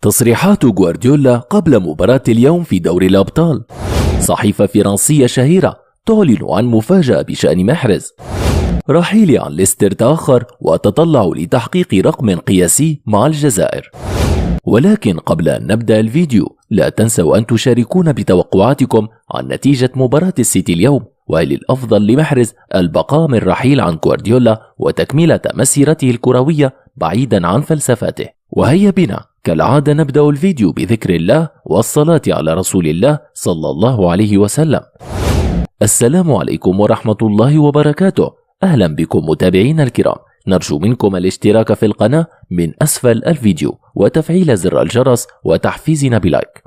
تصريحات غوارديولا قبل مباراة اليوم في دوري الأبطال. صحيفة فرنسية شهيرة تعلن عن مفاجأة بشأن محرز. رحيلي عن ليستر تأخر وأتطلع لتحقيق رقم قياسي مع الجزائر. ولكن قبل أن نبدأ الفيديو لا تنسوا أن تشاركونا بتوقعاتكم عن نتيجة مباراة السيتي اليوم، وهل الأفضل لمحرز البقاء من رحيل عن غوارديولا وتكملة مسيرته الكروية بعيدا عن فلسفته. وهيا بنا كالعادة نبدأ الفيديو بذكر الله والصلاة على رسول الله صلى الله عليه وسلم. السلام عليكم ورحمة الله وبركاته. أهلا بكم متابعينا الكرام، نرجو منكم الاشتراك في القناة من أسفل الفيديو وتفعيل زر الجرس وتحفيزنا بلايك.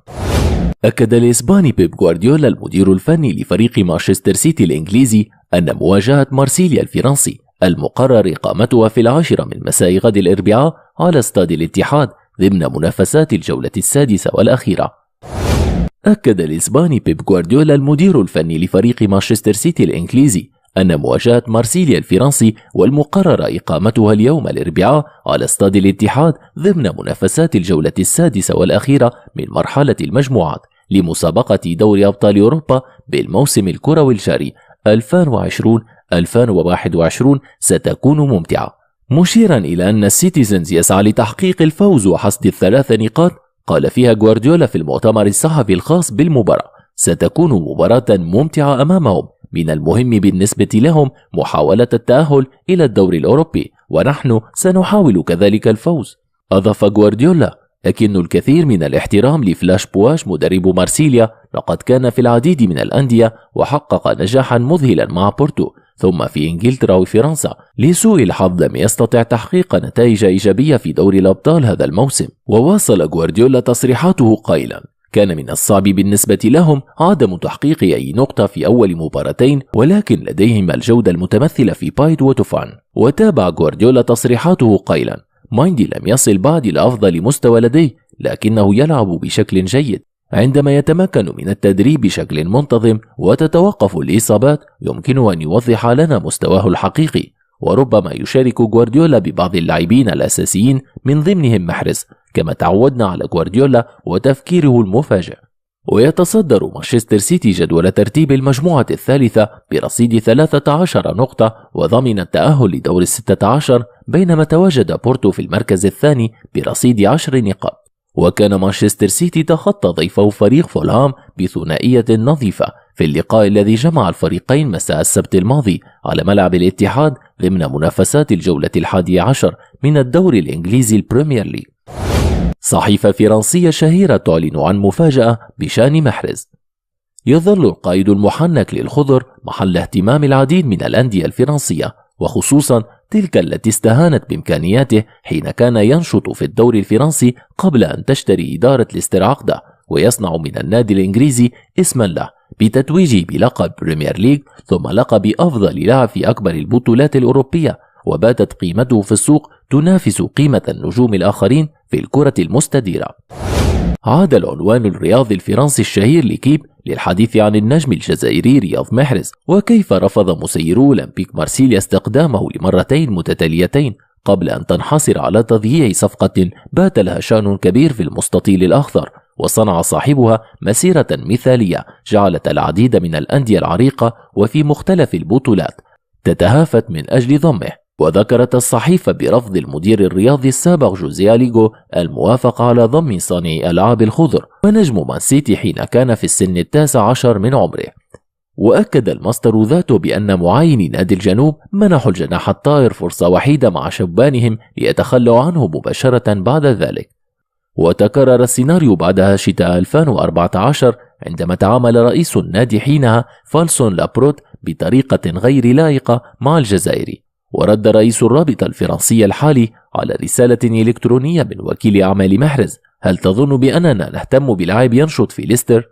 أكد الإسباني بيب غوارديولا المدير الفني لفريق مانشستر سيتي الإنجليزي أن مواجهة مارسيليا الفرنسي المقرر إقامتها في 10 من مساء غد الأربعاء على استاد الاتحاد ضمن منافسات الجولة السادسة والأخيرة. أكد الإسباني بيب غوارديولا المدير الفني لفريق مانشستر سيتي الإنجليزي أن مواجهة مارسيليا الفرنسي والمقرر إقامتها اليوم الأربعاء على استاد الاتحاد ضمن منافسات الجولة السادسة والأخيرة من مرحلة المجموعات لمسابقة دوري أبطال أوروبا بالموسم الكروي الجاري 2020-2021 ستكون ممتعة. مشيرا إلى أن السيتيزنز يسعى لتحقيق الفوز وحصد ال3 نقاط، قال فيها غوارديولا في المؤتمر الصحفي الخاص بالمباراة: ستكون مباراة ممتعة أمامهم، من المهم بالنسبة لهم محاولة التأهل إلى الدوري الأوروبي، ونحن سنحاول كذلك الفوز. أضاف غوارديولا: لكن الكثير من الاحترام لفلاش بواش مدرب مارسيليا، لقد كان في العديد من الأندية وحقق نجاحا مذهلا مع بورتو ثم في إنجلترا وفرنسا. لسوء الحظ لم يستطع تحقيق نتائج إيجابية في دوري الأبطال هذا الموسم. وواصل غوارديولا تصريحاته قائلا: كان من الصعب بالنسبة لهم عدم تحقيق أي نقطة في أول مباراتين، ولكن لديهم الجودة المتمثلة في بايت وتوفان. وتابع غوارديولا تصريحاته قائلا: مايندي لم يصل بعد إلى أفضل مستوى لديه، لكنه يلعب بشكل جيد. عندما يتمكن من التدريب بشكل منتظم وتتوقف الإصابات، يمكن أن يوضح لنا مستواه الحقيقي. وربما يشارك غوارديولا ببعض اللاعبين الأساسيين من ضمنهم محرز، كما تعودنا على غوارديولا وتفكيره المفاجئ. ويتصدر مانشستر سيتي جدول ترتيب المجموعة الثالثة برصيد 13 نقطة وضمن التأهل لدور ال16، بينما تواجد بورتو في المركز الثاني برصيد 10 نقاط. وكان مانشستر سيتي تخطى ضيفه فريق فولهام بثنائية نظيفة في اللقاء الذي جمع الفريقين مساء السبت الماضي على ملعب الاتحاد ضمن منافسات الجولة 11 من الدوري الإنجليزي البريمير ليج. صحيفة فرنسية شهيرة تعلن عن مفاجأة بشأن محرز. يظل القائد المحنك للخضر محل اهتمام العديد من الأندية الفرنسية، وخصوصا تلك التي استهانت بإمكانياته حين كان ينشط في الدوري الفرنسي قبل أن تشتري إدارة ليستر عقده ويصنع من النادي الإنجليزي اسما له بتتويجه بلقب بريمير ليج ثم لقب أفضل لاعب في أكبر البطولات الأوروبية، وباتت قيمته في السوق تنافس قيمة النجوم الآخرين في الكرة المستديرة. عاد العنوان الرياضي الفرنسي الشهير لكيب للحديث عن النجم الجزائري رياض محرز، وكيف رفض مسيرو أولمبيك مارسيليا استخدامه لمرتين متتاليتين قبل أن تنحصر على تضييع صفقة بات لها شأن كبير في المستطيل الأخضر، وصنع صاحبها مسيرة مثالية جعلت العديد من الأندية العريقة وفي مختلف البطولات تتهافت من أجل ضمه. وذكرت الصحيفة برفض المدير الرياضي السابق جوزيه أليغو الموافقة على ضم صانع ألعاب الخضر ونجم مان سيتي حين كان في السن 19 من عمره. وأكد المصدر ذاته بأن معايني نادي الجنوب منحوا الجناح الطائر فرصة وحيدة مع شبانهم ليتخلوا عنه مباشرة بعد ذلك. وتكرر السيناريو بعدها شتاء 2014 عندما تعامل رئيس النادي حينها فالسون لابروت بطريقة غير لائقة مع الجزائري. ورد رئيس الرابطة الفرنسية الحالي على رسالة إلكترونية من وكيل أعمال محرز: هل تظن بأننا نهتم بلاعب ينشط في ليستر؟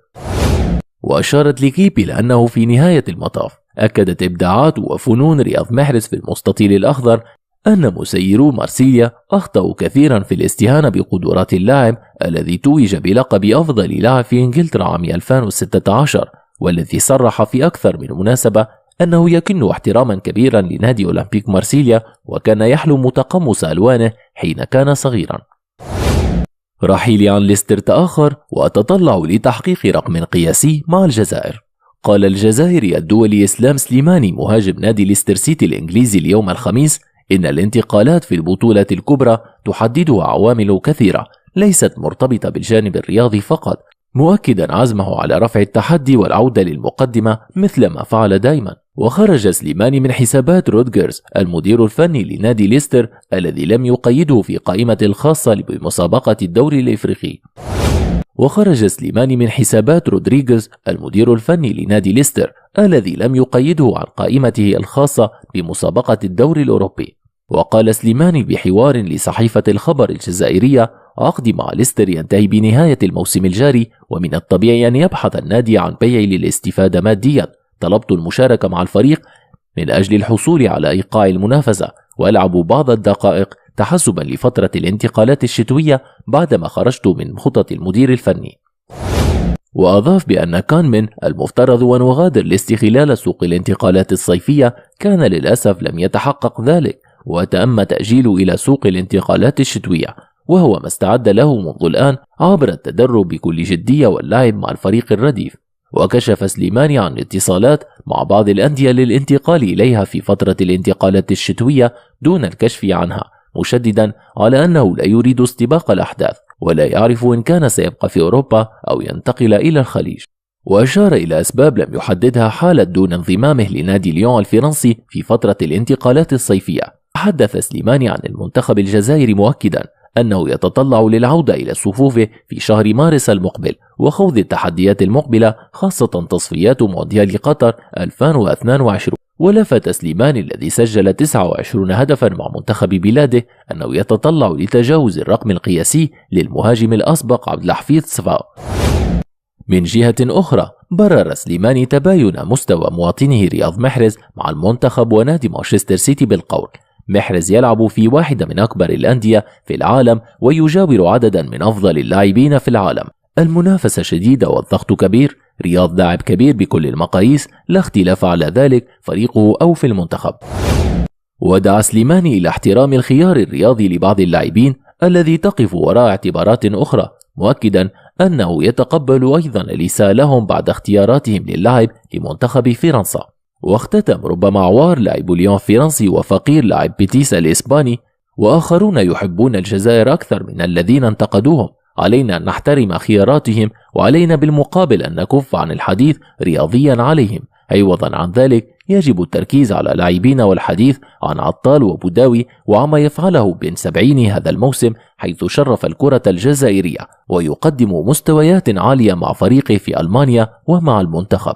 وأشارت لكيب إلى أنه في نهاية المطاف أكدت إبداعات وفنون رياض محرز في المستطيل الأخضر أن مسيرو مارسيليا أخطأوا كثيرا في الاستهانة بقدرات اللاعب الذي توج بلقب أفضل لاعب في إنجلترا عام 2016، والذي صرح في أكثر من مناسبة أنه يكن احتراما كبيرا لنادي أولمبيك مارسيليا، وكان يحلم تقمص ألوانه حين كان صغيرا. رحيلي عن ليستر تأخر وأتطلع لتحقيق رقم قياسي مع الجزائر. قال الجزائري الدولي إسلام سليماني مهاجم نادي ليستر سيتي الإنجليزي اليوم الخميس إن الانتقالات في البطولة الكبرى تحددها عوامل كثيرة ليست مرتبطة بالجانب الرياضي فقط، مؤكدا عزمه على رفع التحدي والعودة للمقدمة مثل ما فعل دائما. وخرج سليماني من حسابات رودغرز المدير الفني لنادي ليستر الذي لم يقيده في قائمة الخاصة بمسابقة الدوري الإفريقي. وخرج سليماني من حسابات رودريغيز المدير الفني لنادي ليستر الذي لم يقيده عن قائمته الخاصة بمسابقة الدوري الأوروبي. وقال سليماني بحوار لصحيفة الخبر الجزائرية: عقدي مع ليستر ينتهي بنهاية الموسم الجاري، ومن الطبيعي أن يبحث النادي عن بيعي للاستفادة ماديا. طلبت المشاركة مع الفريق من أجل الحصول على إيقاع المنافسة وألعب بعض الدقائق تحسبا لفترة الانتقالات الشتوية بعدما خرجت من خطط المدير الفني. وأضاف بأن كان من المفترض أن أغادر ليستر خلال سوق الانتقالات الصيفية، كان للأسف لم يتحقق ذلك وتم تأجيله إلى سوق الانتقالات الشتوية، وهو ما استعد له منذ الآن عبر التدرب بكل جدية واللعب مع الفريق الرديف. وكشف سليماني عن اتصالات مع بعض الأندية للانتقال إليها في فترة الانتقالات الشتوية دون الكشف عنها، مشددا على أنه لا يريد استباق الأحداث ولا يعرف إن كان سيبقى في أوروبا أو ينتقل إلى الخليج. وأشار إلى أسباب لم يحددها حالة دون انضمامه لنادي ليون الفرنسي في فترة الانتقالات الصيفية. تحدث سليماني عن المنتخب الجزائري مؤكدا أنه يتطلع للعودة إلى صفوفه في شهر مارس المقبل وخوض التحديات المقبلة، خاصة تصفيات مونديال قطر 2022. ولفت سليماني الذي سجل 29 هدفا مع منتخب بلاده أنه يتطلع لتجاوز الرقم القياسي للمهاجم الأسبق عبد الحفيظ صفاء. من جهة أخرى، برر سليماني تباين مستوى مواطنه رياض محرز مع المنتخب ونادي مانشستر سيتي بالقول: محرز يلعب في واحدة من أكبر الأندية في العالم ويجاور عددا من أفضل اللاعبين في العالم. المنافسة شديدة والضغط كبير. رياض لاعب كبير بكل المقاييس، لا اختلاف على ذلك فريقه أو في المنتخب. ودعا سليماني إلى احترام الخيار الرياضي لبعض اللاعبين الذي تقف وراء اعتبارات أخرى، مؤكدا أنه يتقبل أيضا الإساءة لهم بعد اختياراتهم للعب لمنتخب فرنسا. واختتم: ربما عوار لاعب ليون الفرنسي وفقير لاعب بيتيس الإسباني، وآخرون يحبون الجزائر أكثر من الذين انتقدوهم. علينا أن نحترم خياراتهم، وعلينا بالمقابل أن نكف عن الحديث رياضيا عليهم. عوضا عن ذلك يجب التركيز على لاعبين والحديث عن عطال وبوداوي وعما يفعله بن 70 هذا الموسم، حيث شرف الكرة الجزائرية ويقدم مستويات عالية مع فريقه في ألمانيا ومع المنتخب.